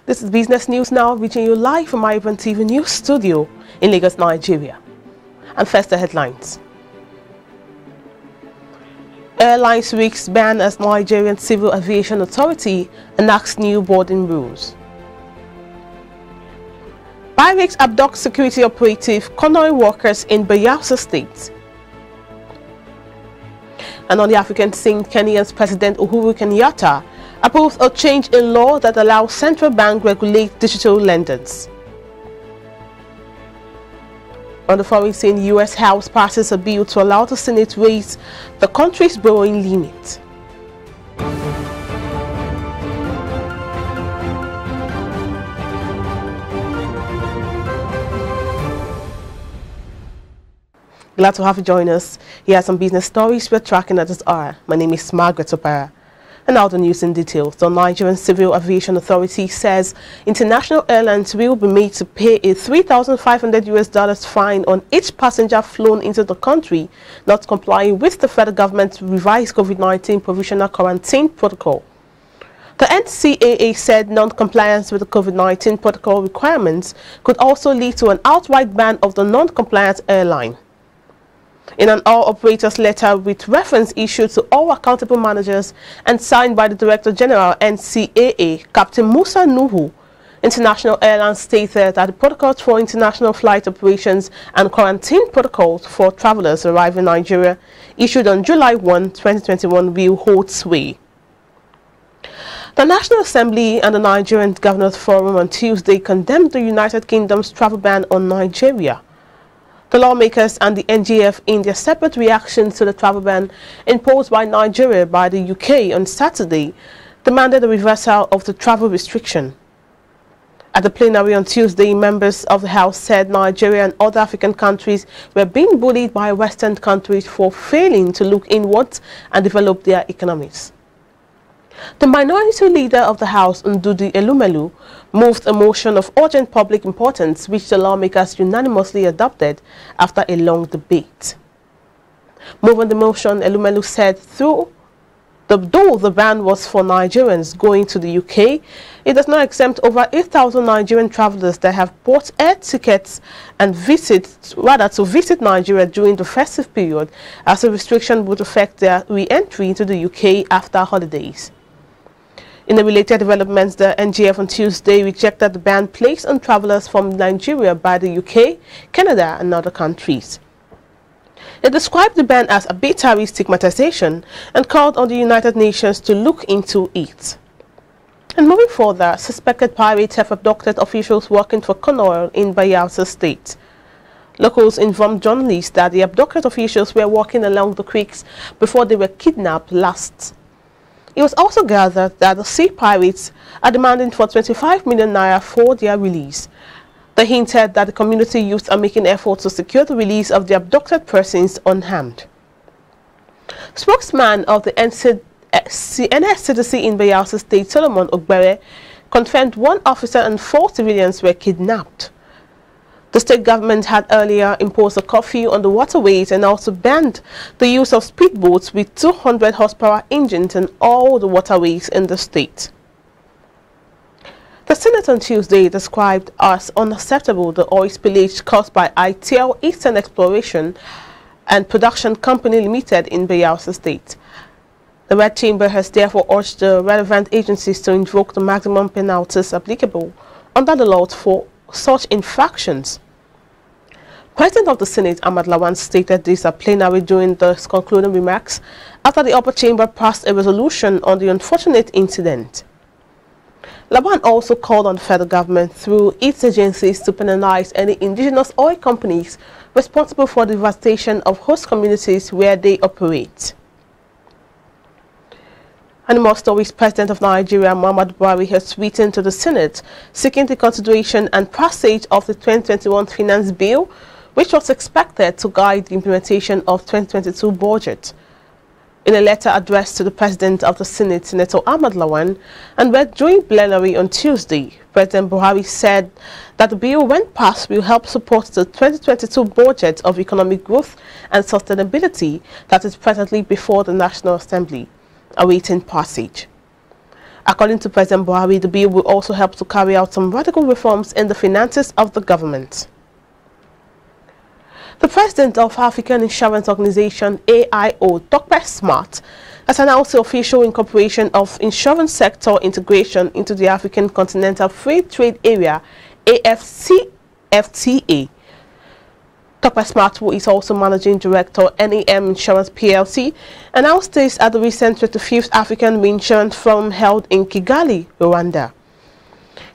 This is Business News Now, reaching you live from iBrandTV News Studio in Lagos, Nigeria. And first, the headlines. Airlines risks ban as Nigerian Civil Aviation Authority enacts new boarding rules. Pirates abduct security operative convoy workers in Bayelsa State. And on the African scene, Kenya's President Uhuru Kenyatta approves a change in law that allows central bank regulate digital lenders. On the foreign scene, U.S. House passes a bill to allow the Senate raise the country's borrowing limit. Glad to have you join us. Here are some business stories we're tracking at this hour. My name is Margaret Opera. And now the news in details. The Nigerian Civil Aviation Authority says international airlines will be made to pay a $3,500 fine on each passenger flown into the country not complying with the federal government's revised COVID-19 provisional quarantine protocol. The NCAA said non-compliance with the COVID-19 protocol requirements could also lead to an outright ban of the non-compliant airline. In an all operators letter with reference issued to all accountable managers and signed by the Director General NCAA, Captain Musa Nuhu, International Airlines stated that the protocols for international flight operations and quarantine protocols for travelers arriving in Nigeria issued on July 1, 2021 will hold sway. The National Assembly and the Nigerian Governors Forum on Tuesday condemned the United Kingdom's travel ban on Nigeria. The lawmakers and the NGF, in their separate reactions to the travel ban imposed by Nigeria by the UK on Saturday, demanded a reversal of the travel restriction. At the plenary on Tuesday, members of the House said Nigeria and other African countries were being bullied by Western countries for failing to look inwards and develop their economies. The minority leader of the House, Ndudi Elumelu, moved a motion of urgent public importance which the lawmakers unanimously adopted after a long debate. Moving the motion, Elumelu said though the ban was for Nigerians going to the UK, it does not exempt over 8,000 Nigerian travelers that have bought air tickets and to visit Nigeria during the festive period, as the restriction would affect their re-entry into the UK after holidays. In the related developments, the NGF on Tuesday rejected the ban placed on travelers from Nigeria by the UK, Canada and other countries. It described the ban as arbitrary stigmatization and called on the United Nations to look into it. And moving further, suspected pirates have abducted officials working for Connoil in Bayelsa State. Locals informed journalists that the abducted officials were walking along the creeks before they were kidnapped last. It was also gathered that the sea pirates are demanding for 25 million naira for their release. They hinted that the community youth are making efforts to secure the release of the abducted persons unharmed. Spokesman of the NSCDC in Bayelsa State, Solomon Ogbere, confirmed one officer and 4 civilians were kidnapped. The state government had earlier imposed a curfew on the waterways and also banned the use of speedboats with 200 horsepower engines in all the waterways in the state. The Senate on Tuesday described as unacceptable the oil spillage caused by ITL Eastern Exploration and Production Company Limited in Bayelsa State. The Red Chamber has therefore urged the relevant agencies to invoke the maximum penalties applicable under the law for such infractions. President of the Senate, Ahmad Lawan, stated this at plenary during the concluding remarks after the upper chamber passed a resolution on the unfortunate incident. Lawan also called on the federal government through its agencies to penalize any indigenous oil companies responsible for the devastation of host communities where they operate. And more stories, President of Nigeria, Muhammadu Buhari, has written to the Senate seeking the consideration and passage of the 2021 Finance Bill, which was expected to guide the implementation of 2022 budget. In a letter addressed to the President of the Senate, Senator Ahmad Lawan, and read during plenary on Tuesday, President Buhari said that the bill, when passed, will help support the 2022 budget of economic growth and sustainability that is presently before the National Assembly, awaiting passage. According to President Buhari, the bill will also help to carry out some radical reforms in the finances of the government. The president of African Insurance Organization, AIO, Dr. Smart, has announced the official incorporation of insurance sector integration into the African Continental Free Trade Area, AfCFTA. Dr. Smart, who is also Managing Director, NAM Insurance PLC, announced this at the recent 25th African Reinsurance Forum held in Kigali, Rwanda.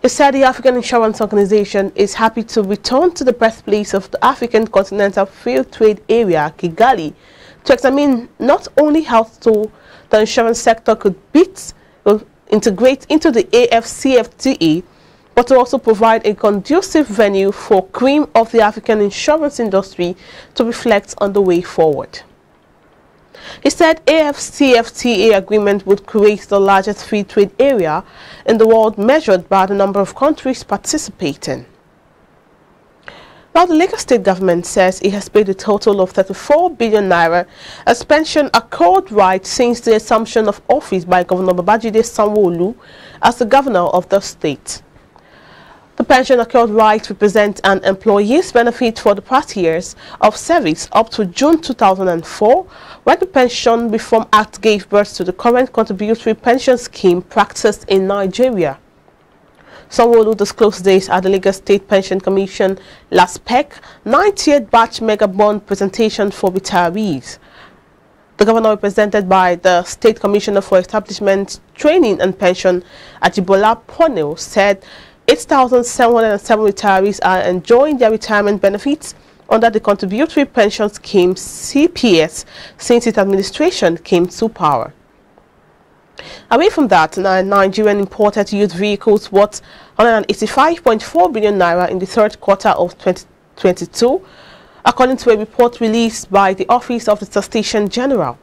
He said the African Insurance Organization is happy to return to the birthplace of the African Continental Free Trade Area, Kigali, to examine not only how the insurance sector could integrate into the AfCFTA, but to also provide a conducive venue for cream of the African insurance industry to reflect on the way forward. He said AfCFTA agreement would create the largest free trade area in the world measured by the number of countries participating. Now, the Lagos State government says it has paid a total of 34 billion naira as pension accord right since the assumption of office by Governor Babajide Sanwo-Olu as the governor of the state. The pension accord right represents an employee's benefit for the past years of service up to June 2004, when the Pension Reform Act gave birth to the current contributory pension scheme practiced in Nigeria. Sanwo-Olu disclosed this at the Lagos State Pension Commission LASPEC 90th batch mega bond presentation for retirees. The governor, represented by the State Commissioner for Establishment, Training and Pension, Ajibola Ponel, said 8,707 retirees are enjoying their retirement benefits under the Contributory Pension Scheme CPS since its administration came to power. Away from that, Nigerian imported used vehicles worth 185.4 billion naira in the third quarter of 2022, according to a report released by the Office of the Statistician General.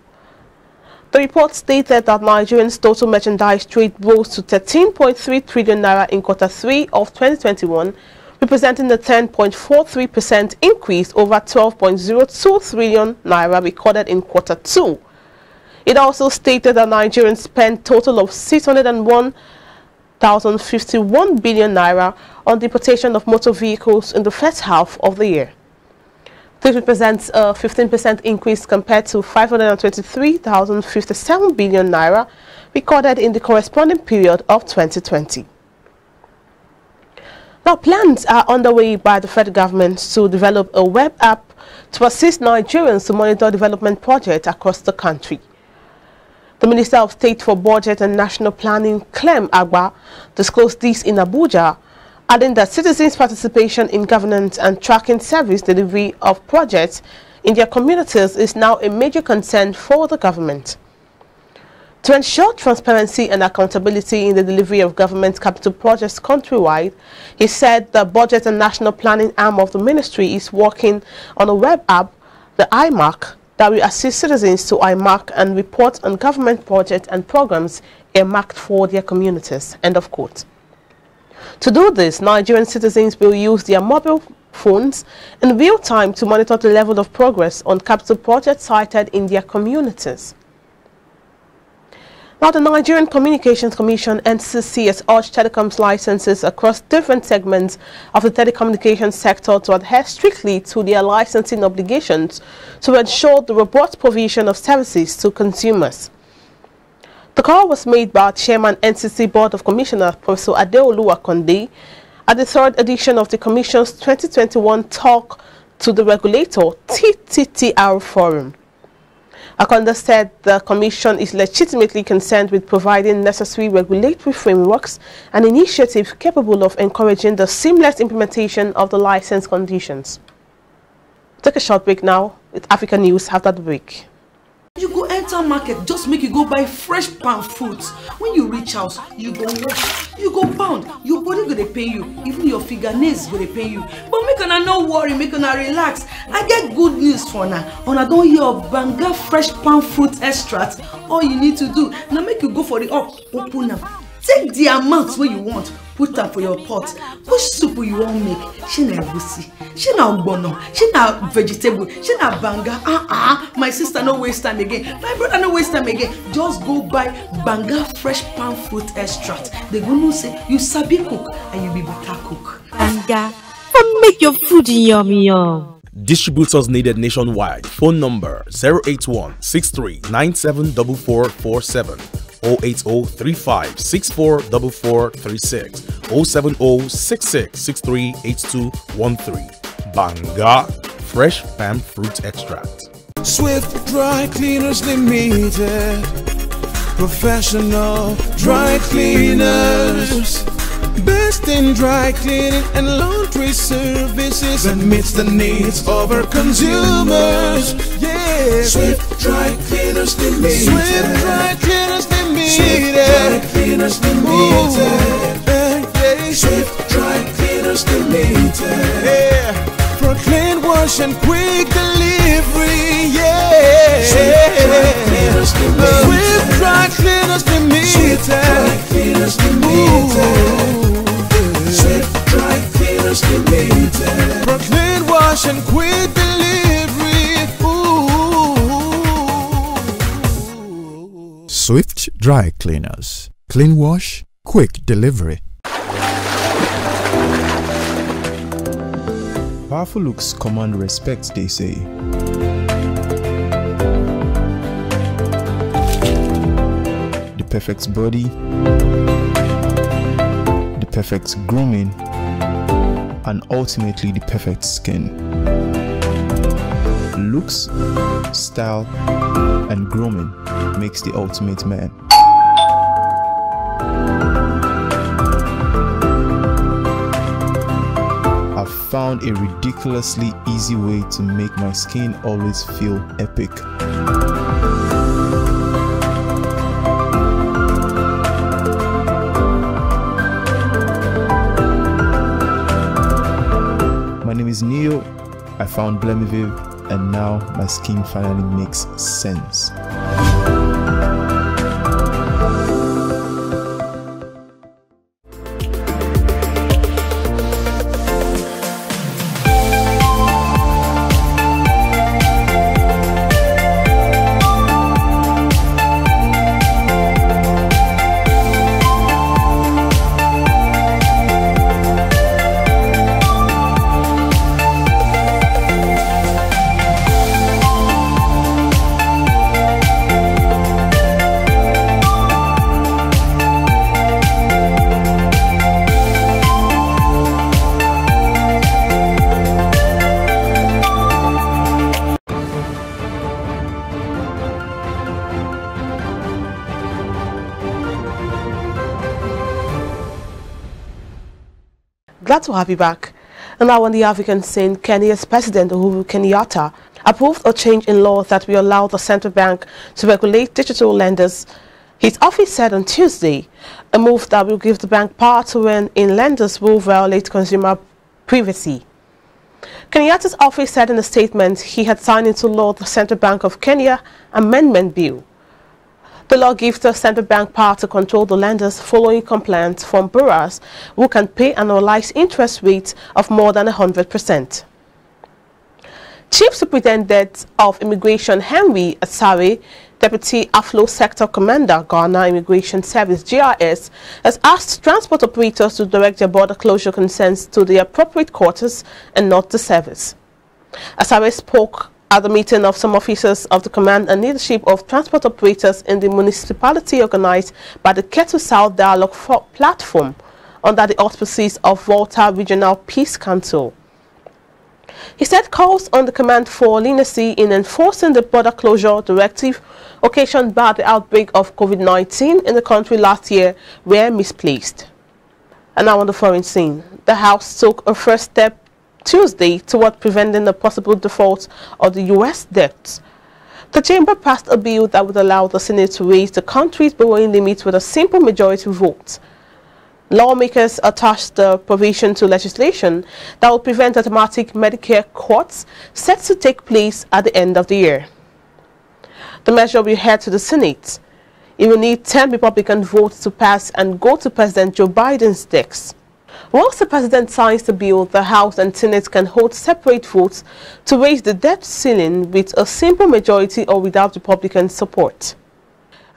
The report stated that Nigerians' total merchandise trade rose to 13.3 trillion naira in quarter 3 of 2021, representing a 10.43% increase over 12.02 trillion naira recorded in quarter 2. It also stated that Nigerians spent a total of 601,051 billion naira on the importation of motor vehicles in the first half of the year. This represents a 15% increase compared to 523,057 billion naira recorded in the corresponding period of 2020. Now, plans are underway by the federal government to develop a web app to assist Nigerians to monitor development projects across the country. The Minister of State for Budget and National Planning, Clem Agba, disclosed this in Abuja, adding that citizens' participation in governance and tracking service delivery of projects in their communities is now a major concern for the government. To ensure transparency and accountability in the delivery of government capital projects countrywide, he said the Budget and National Planning arm of the ministry is working on a web app, the iMark, that will assist citizens to iMark and report on government projects and programs earmarked for their communities. End of quote. To do this, Nigerian citizens will use their mobile phones in real time to monitor the level of progress on capital projects cited in their communities. Now, the Nigerian Communications Commission (NCC) has urged telecoms licenses across different segments of the telecommunications sector to adhere strictly to their licensing obligations to ensure the robust provision of services to consumers. The call was made by Chairman NCC Board of Commissioners, Professor Adeolu Akonde, at the third edition of the Commission's 2021 Talk to the Regulator (TTTR) Forum. Akonde said the Commission is legitimately concerned with providing necessary regulatory frameworks and initiatives capable of encouraging the seamless implementation of the license conditions. Take a short break now with African News after the break. You go enter market, just make you go buy fresh palm fruits. When you reach house, you go wash, you go pound, your body go dey pain you, even your fingernails go dey pain you. But make una no worry, make una relax. I get good news for una. Una don hear of Banga fresh palm fruit extract. All you need to do now make you go for the open am. Take the amount where you want, put them for your pot. Which soup you want make? She na egusi, she na ogbono, she na vegetable, she na banga. My sister no waste time again. My brother no waste time again. Just go buy banga fresh palm fruit extract. They gonna say you sabi cook and you be better cook. Banga, make your food yummy yum. Distributors needed nationwide. Phone number 081-6397-4447, 080-3564-4436, 070-6663-8213. Banga Fresh Palm Fruit Extract. Swift Dry Cleaners Limited, professional dry cleaners. Best in dry cleaning and laundry services that meets the needs of our consumers. Yeah, Swift Dry Cleaners Limited. Swift Dry Cleaners Limited. Swift Dry Cleaners Limited. Yeah. Swift Dry Cleaners Limited. Yeah, for clean wash and quick delivery. Yeah, Swift Dry Cleaners Limited. Swift Dry Cleaners Limited. Swift Dry Cleaners Limited. Swift Dry Cleaners Limited. For clean wash and quick delivery. Ooh. Swift Dry Cleaners. Clean wash, quick delivery. Powerful looks command respect, they say. The perfect body, the perfect grooming, and ultimately the perfect skin. Looks, style, and grooming makes the ultimate man. I've found a ridiculously easy way to make my skin always feel epic. My name is Neo. I found Blemiviv, and now my skin finally makes sense. Glad to have you back. And now on the African scene, Kenya's President Uhuru Kenyatta approved a change in law that will allow the central bank to regulate digital lenders. His office said on Tuesday, a move that will give the bank power to rein in lenders will violate consumer privacy. Kenyatta's office said in a statement he had signed into law the Central Bank of Kenya Amendment Bill. The law gives the central bank power to control the lenders following complaints from borrowers who can pay annualized interest rates of more than 100%. Chief Superintendent of Immigration Henry Asare, Deputy Aflo Sector Commander, Ghana Immigration Service GRS, has asked transport operators to direct their border closure concerns to the appropriate quarters and not the service. Asare spoke at the meeting of some officers of the command and leadership of transport operators in the municipality organized by the Ketu South Dialogue Platform under the auspices of Volta Regional Peace Council. He said calls on the command for leniency in enforcing the border closure directive occasioned by the outbreak of COVID-19 in the country last year were misplaced. And now on the foreign scene, the House took a first step Tuesday toward preventing the possible default of the U.S. debt. The chamber passed a bill that would allow the Senate to raise the country's borrowing limit with a simple majority vote. Lawmakers attached the provision to legislation that will prevent automatic Medicare cuts set to take place at the end of the year. The measure will head to the Senate. It will need 10 Republican votes to pass and go to President Joe Biden's desk. Once the president signs the bill, the House and Senate can hold separate votes to raise the debt ceiling with a simple majority or without Republican support.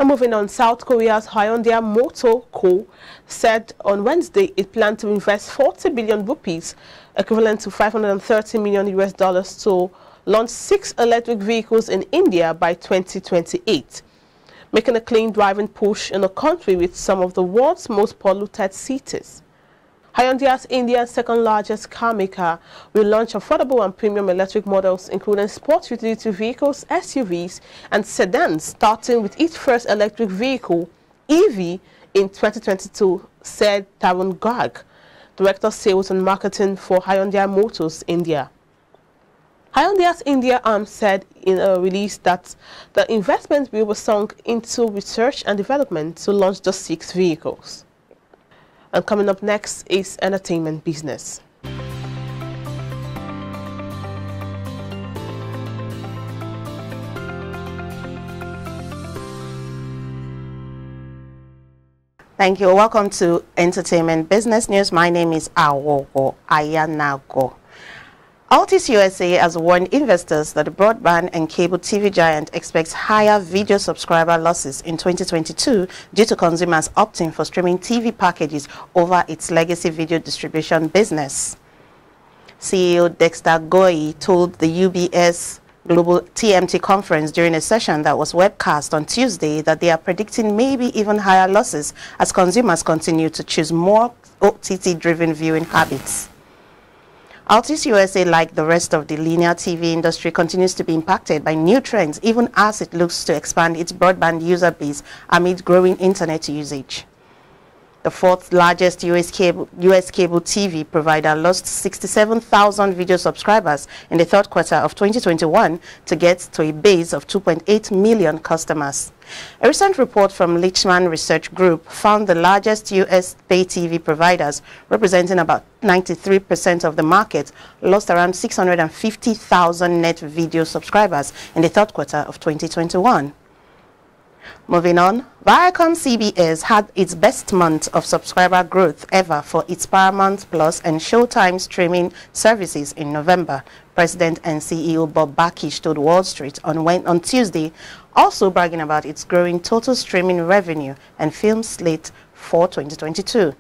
And moving on, South Korea's Hyundai Motor Co. said on Wednesday it planned to invest 40 billion rupees, equivalent to $530 million to launch 6 electric vehicles in India by 2028, making a clean driving push in a country with some of the world's most polluted cities. Hyundai's India's second-largest car maker will launch affordable and premium electric models, including sports utility vehicles, SUVs, and sedans, starting with its first electric vehicle, EV, in 2022, said Tarun Garg, Director of Sales and Marketing for Hyundai Motors India. Hyundai's India arm said in a release that the investment will be sunk into research and development to launch the 6 vehicles. And coming up next is entertainment business. Thank you. Welcome to Entertainment Business News. My name is Awogo Ayanago. Altis USA has warned investors that the broadband and cable TV giant expects higher video subscriber losses in 2022 due to consumers opting for streaming TV packages over its legacy video distribution business. CEO Dexter Goy told the UBS Global TMT conference during a session that was webcast on Tuesday that they are predicting maybe even higher losses as consumers continue to choose more OTT-driven viewing habits. Altis USA, like the rest of the linear TV industry, continues to be impacted by new trends even as it looks to expand its broadband user base amid growing internet usage. The 4th largest US cable TV provider lost 67,000 video subscribers in the 3rd quarter of 2021 to get to a base of 2.8 million customers. A recent report from Lichman Research Group found the largest US pay TV providers, representing about 93% of the market, lost around 650,000 net video subscribers in the 3rd quarter of 2021. Moving on, Viacom CBS had its best month of subscriber growth ever for its Paramount Plus and Showtime streaming services in November. President and CEO Bob Bakish told Wall Street on Tuesday, also bragging about its growing total streaming revenue and film slate for 2022.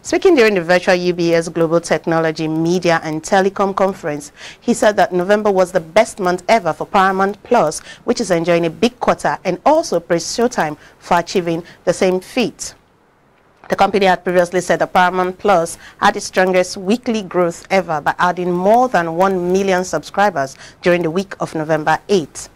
Speaking during the virtual UBS Global Technology, Media and Telecom Conference, he said that November was the best month ever for Paramount Plus, which is enjoying a big quarter, and also praised Showtime for achieving the same feat. The company had previously said that Paramount Plus had its strongest weekly growth ever by adding more than 1 million subscribers during the week of November 8.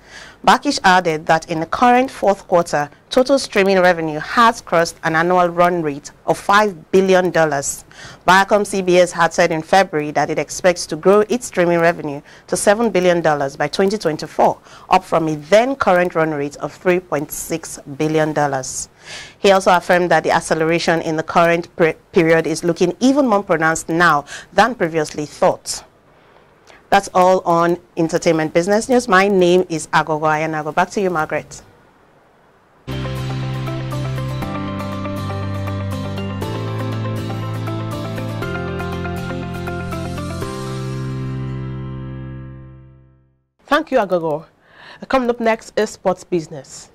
Bakish added that in the current 4th quarter, total streaming revenue has crossed an annual run rate of $5 billion. Viacom CBS had said in February that it expects to grow its streaming revenue to $7 billion by 2024, up from a then current run rate of $3.6 billion. He also affirmed that the acceleration in the current period is looking even more pronounced now than previously thought. That's all on Entertainment Business News. My name is Agogo Ayanago. Back to you, Margaret. Thank you, Agogo. Coming up next is sports business.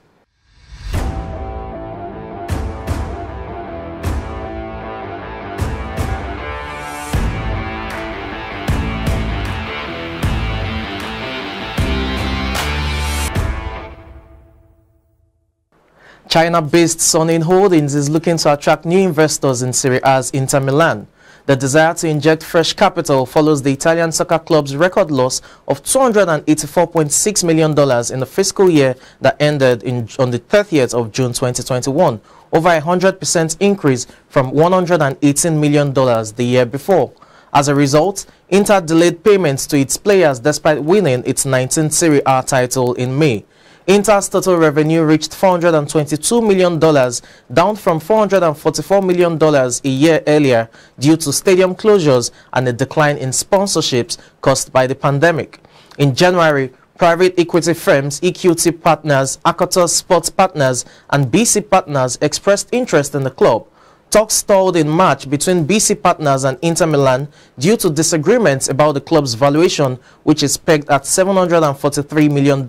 China-based Suning Holdings is looking to attract new investors in Serie A's Inter Milan. The desire to inject fresh capital follows the Italian soccer club's record loss of $284.6 million in the fiscal year that ended on the 30th of June 2021, over a 100% increase from $118 million the year before. As a result, Inter delayed payments to its players despite winning its 19th Serie A title in May. Inter's total revenue reached $422 million, down from $444 million a year earlier due to stadium closures and a decline in sponsorships caused by the pandemic. In January, Private equity firms EQT Partners, Akotos Sports Partners, and BC Partners expressed interest in the club. Talks stalled in March between BC Partners and Inter Milan due to disagreements about the club's valuation, which is pegged at $743 million,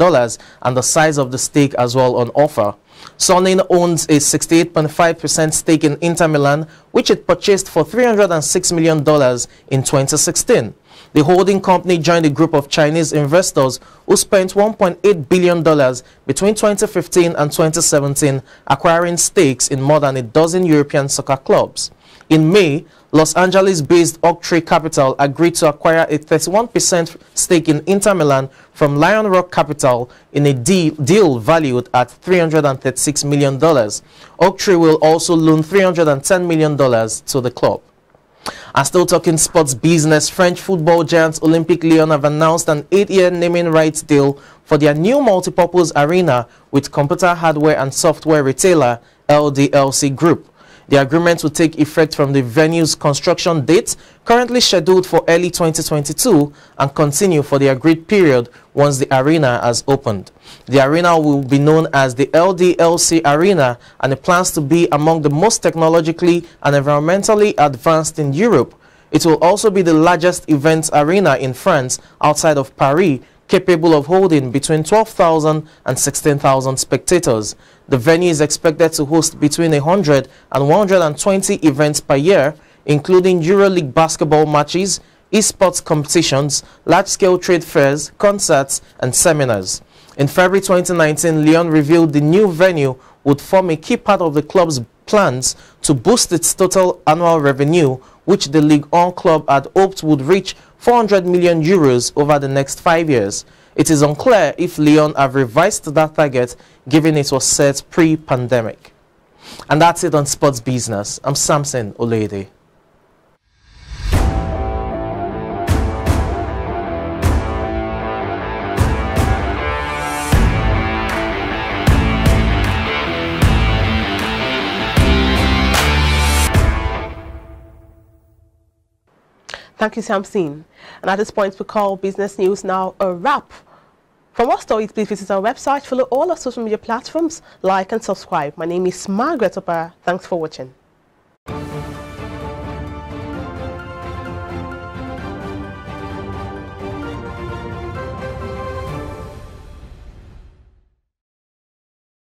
and the size of the stake as well on offer. Sonin owns a 68.5% stake in Inter Milan, which it purchased for $306 million in 2016. The holding company joined a group of Chinese investors who spent $1.8 billion between 2015 and 2017 acquiring stakes in more than a dozen European soccer clubs. In May, Los Angeles-based Oaktree Capital agreed to acquire a 31% stake in Inter Milan from Lion Rock Capital in a deal valued at $336 million. Oaktree will also loan $310 million to the club. And still talking sports business, French football giants Olympique Lyon have announced an 8-year naming rights deal for their new multipurpose arena with computer hardware and software retailer LDLC Group. The agreement will take effect from the venue's construction date, currently scheduled for early 2022, and continue for the agreed period once the arena has opened. The arena will be known as the LDLC Arena, and it plans to be among the most technologically and environmentally advanced in Europe. It will also be the largest events arena in France outside of Paris, capable of holding between 12,000 and 16,000 spectators. The venue is expected to host between 100 and 120 events per year, including EuroLeague basketball matches, esports competitions, large-scale trade fairs, concerts, and seminars. In February 2019, Lyon revealed the new venue would form a key part of the club's plans to boost its total annual revenue, which the Ligue 1 club had hoped would reach 400 million euros over the next 5 years. It is unclear if Lyon have revised that target, given it was set pre-pandemic. And that's it on sports business. I'm Samson Olede. Thank you, Samson. And at this point, we call Business News Now a wrap. For more stories, please visit our website, follow all our social media platforms, like and subscribe. My name is Margaret Opera. Thanks for watching.